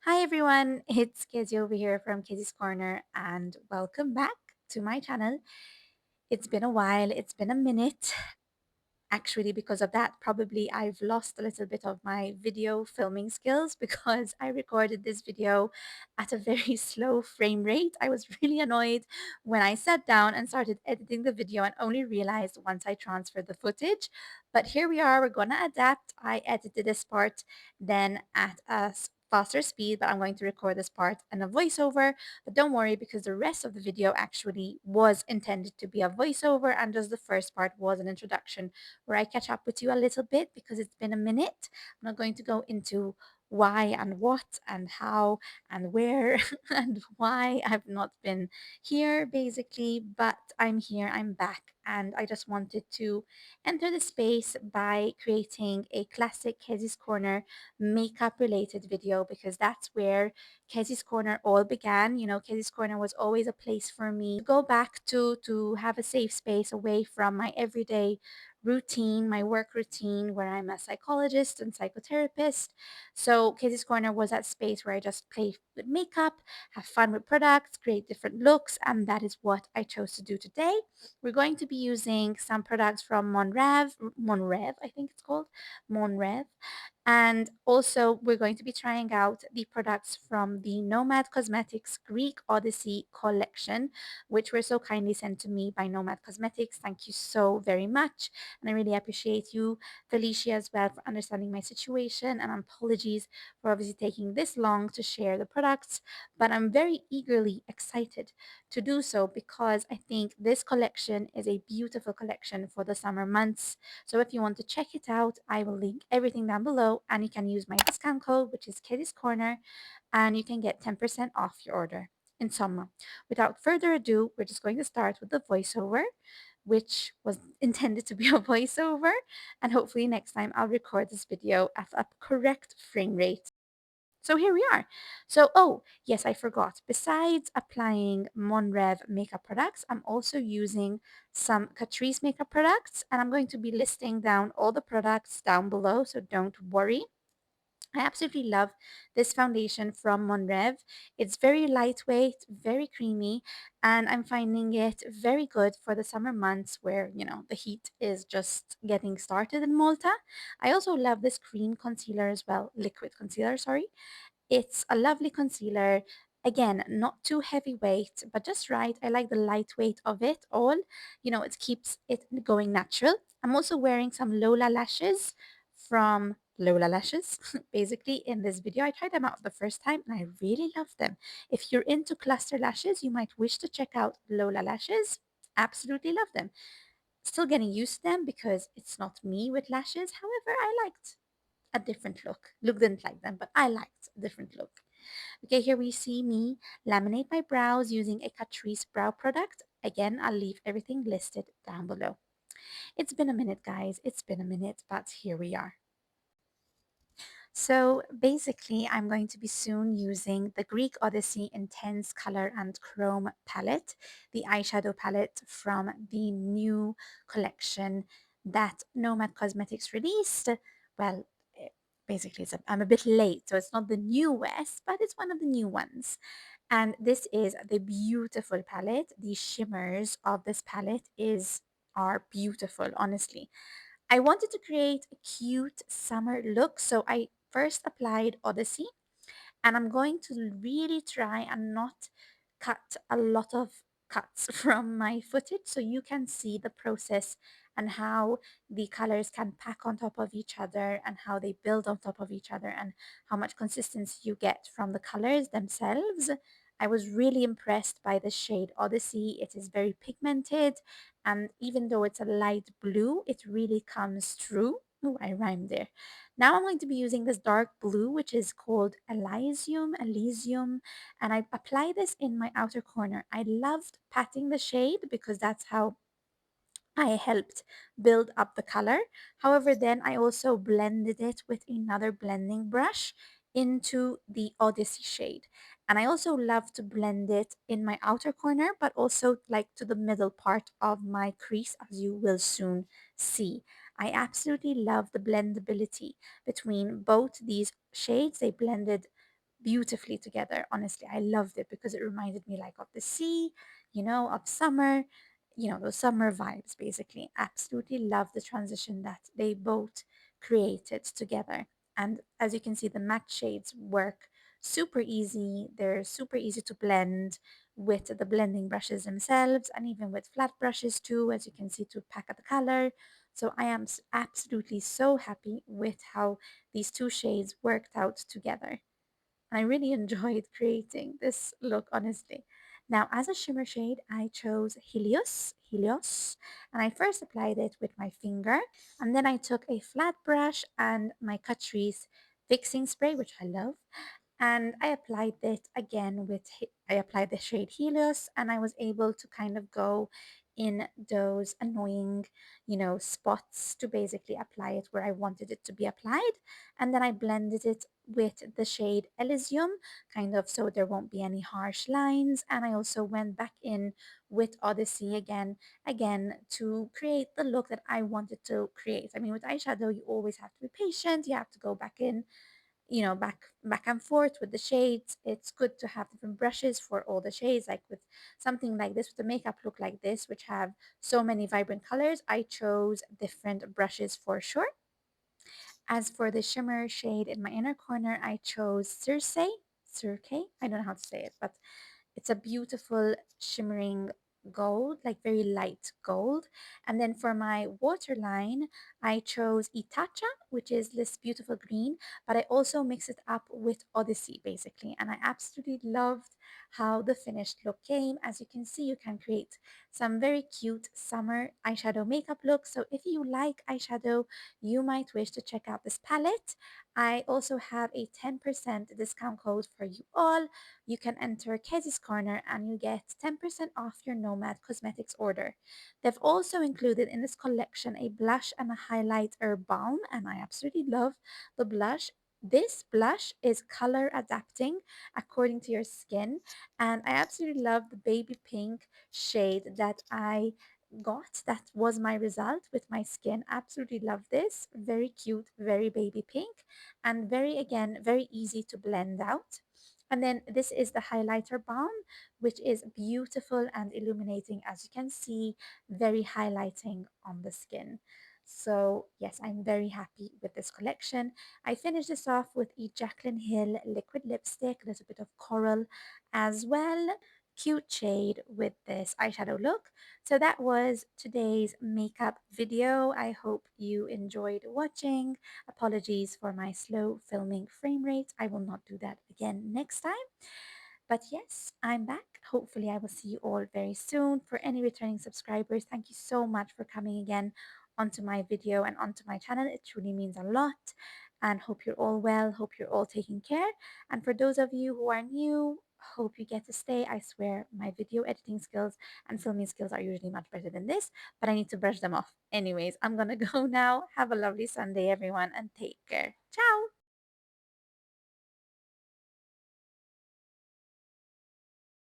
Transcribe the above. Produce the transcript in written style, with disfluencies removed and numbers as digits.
Hi everyone, it's Kezzy over here from KezziesCorner and welcome back to my channel. It's been a while, it's been a minute. Actually, because of that, probably I've lost a little bit of my video filming skills because I recorded this video at a very slow frame rate. I was really annoyed when I sat down and started editing the video and only realized once I transferred the footage. But here we are, we're gonna adapt. I edited this part then at a faster speed, but I'm going to record this part in a voiceover. But don't worry, because the rest of the video actually was intended to be a voiceover and just the first part was an introduction where I catch up with you a little bit because it's been a minute. I'm not going to go into why and what and how and where and why I've not been here basically, but I'm here, I'm back, and I just wanted to enter the space by creating a classic Kezzie's Corner makeup related video because that's where Kezzie's Corner all began. You know, Kezzie's Corner was always a place for me to go back to have a safe space away from my everyday routine, my work routine, where I'm a psychologist and psychotherapist. So Casey's Corner was that space where I just play with makeup, have fun with products, create different looks, and that is what I chose to do today. We're going to be using some products from Mon Reve, I think it's called, Mon Reve. And also, we're going to be trying out the products from the Nomad Cosmetics Greek Odyssey Collection, which were so kindly sent to me by Nomad Cosmetics. Thank you so very much. And I really appreciate you, Felicia, as well, for understanding my situation. And apologies for obviously taking this long to share the products. But I'm very eagerly excited to do so because I think this collection is a beautiful collection for the summer months. So if you want to check it out, I will link everything down below and you can use my discount code, which is KezziesCorner, and you can get 10% off your order in summer. Without further ado, we're just going to start with the voiceover, which was intended to be a voiceover, and hopefully next time I'll record this video at a correct frame rate. So here we are. So, oh, yes, I forgot. Besides applying Mon Reve makeup products, I'm also using some Catrice makeup products, and I'm going to be listing down all the products down below, so don't worry. I absolutely love this foundation from Mon Reve. It's very lightweight, very creamy, and I'm finding it very good for the summer months where, you know, the heat is just getting started in Malta. I also love this cream concealer as well, liquid concealer, sorry. It's a lovely concealer. Again, not too heavyweight, but just right. I like the lightweight of it all. You know, it keeps it going natural. I'm also wearing some Lola lashes from Lola Lashes, basically, in this video. I tried them out the first time and I really love them. If you're into cluster lashes, you might wish to check out Lola Lashes. Absolutely love them. Still getting used to them because it's not me with lashes. However, I liked a different look. Luke didn't like them, but I liked a different look. Okay, here we see me laminate my brows using a Catrice brow product. Again, I'll leave everything listed down below. It's been a minute, guys. It's been a minute, but here we are. So basically, I'm going to be soon using the Greek Odyssey Intense Color and Chrome palette, the eyeshadow palette from the new collection that Nomad Cosmetics released. Well, basically, I'm a bit late, so it's not the newest, but it's one of the new ones. And this is the beautiful palette. The shimmers of this palette are beautiful, honestly. I wanted to create a cute summer look, so I first applied Odyssey, and I'm going to really try and not cut a lot of cuts from my footage so you can see the process and how the colors can pack on top of each other and how they build on top of each other and how much consistency you get from the colors themselves. I was really impressed by the shade Odyssey. It is very pigmented, and even though it's a light blue, it really comes through. Oh, I rhymed there. Now I'm going to be using this dark blue, which is called Elysium, and I apply this in my outer corner. I loved patting the shade because that's how I helped build up the color. However, then I also blended it with another blending brush into the Odyssey shade. And I also love to blend it in my outer corner, but also like to the middle part of my crease, as you will soon see. I absolutely love the blendability between both these shades. They blended beautifully together. Honestly, I loved it because it reminded me like of the sea, of summer, those summer vibes basically. Absolutely love the transition that they both created together. And as you can see, the matte shades work super easy. They're super easy to blend with the blending brushes themselves and even with flat brushes too, as you can see, to pack up the color. So I am absolutely so happy with how these two shades worked out together. I really enjoyed creating this look, honestly. Now, as a shimmer shade, I chose Helios, and I first applied it with my finger, and then I took a flat brush and my Catrice fixing spray, which I love, and I applied it again I applied the shade Helios, and I was able to kind of go in those annoying, spots to basically apply it where I wanted it to be applied. And then I blended it with the shade Elysium, kind of so there won't be any harsh lines. And I also went back in with Odyssey again to create the look that I wanted to create. I mean, with eyeshadow, you always have to be patient. You have to go back in, back and forth with the shades. It's good to have different brushes for all the shades. Like with something like this, with a makeup look like this, which have so many vibrant colors, I chose different brushes for sure. As for the shimmer shade in my inner corner, I chose Circe. I don't know how to say it, but it's a beautiful shimmering gold, like very light gold. And then for my waterline, I chose Itacha, which is this beautiful green, but I also mix it up with Odyssey basically. And I absolutely loved how the finished look came. As you can see, you can create some very cute summer eyeshadow makeup looks. So if you like eyeshadow, you might wish to check out this palette. I also have a 10% discount code for you all. You can enter KezziesCorner and you get 10% off your Nomad Cosmetics order. They've also included in this collection a blush and a highlighter balm, and I absolutely love the blush. This blush is color adapting according to your skin, and I absolutely love the baby pink shade that I got. That was my result with my skin. Absolutely love this. Very cute, very baby pink, and again, very easy to blend out. And then this is the highlighter balm, which is beautiful and illuminating, as you can see, very highlighting on the skin. So yes, I'm very happy with this collection. I finished this off with a Jaclyn Hill liquid lipstick, a little bit of coral as well. Cute shade with this eyeshadow look. So that was today's makeup video. I hope you enjoyed watching. Apologies for my slow filming frame rate. I will not do that again next time. But yes, I'm back. Hopefully, I will see you all very soon. For any returning subscribers, thank you so much for coming again onto my video and onto my channel. It truly means a lot. And hope you're all well. Hope you're all taking care. And for those of you who are new, hope you get to stay. I swear my video editing skills and filming skills are usually much better than this, but I need to brush them off. Anyways, I'm gonna go now. Have a lovely Sunday, everyone, and take care. Ciao!